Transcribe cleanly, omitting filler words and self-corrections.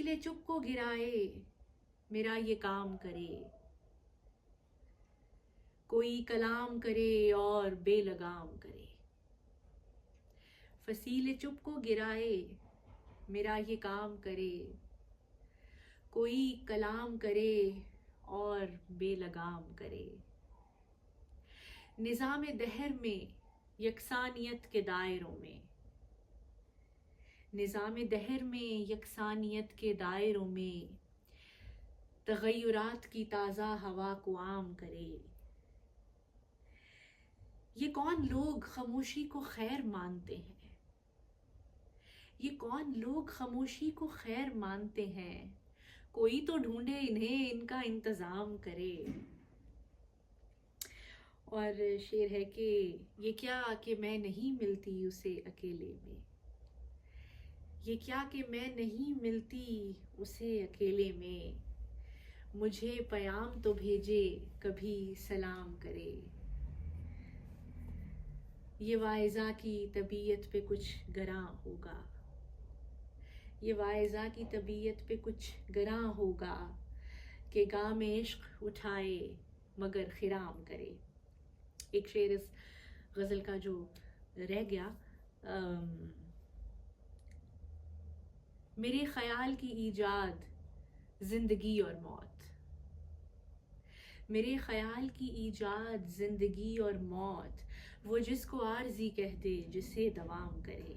فصیل چپ کو گرائے میرا یہ کام کرے، کوئی کلام کرے اور بے لگام کرے۔ فصیل چپ کو گرائے میرا یہ کام کرے، کوئی کلام کرے اور بے لگام کرے۔ نظام دہر میں یکسانیت کے دائروں میں، نظام دہر میں یکسانیت کے دائروں میں، تغیرات کی تازہ ہوا کو عام کرے۔ یہ کون لوگ خاموشی کو خیر مانتے ہیں، یہ کون لوگ خاموشی کو خیر مانتے ہیں، کوئی تو ڈھونڈے انہیں ان کا انتظام کرے۔ اور شعر ہے کہ یہ کیا کہ میں نہیں ملتی اسے اکیلے میں، یہ کیا کہ میں نہیں ملتی اسے اکیلے میں، مجھے پیام تو بھیجے کبھی سلام کرے۔ یہ واعظہ کی طبیعت پہ کچھ گراں ہوگا، یہ واعظہ کی طبیعت پہ کچھ گراں ہوگا کہ گام عشق اٹھائے مگر خرام کرے۔ ایک شعر اس غزل کا جو رہ گیا، میرے خیال کی ایجاد زندگی اور موت، میرے خیال کی ایجاد زندگی اور موت، وہ جس کو عارضی کہہ دے جسے دوام کرے۔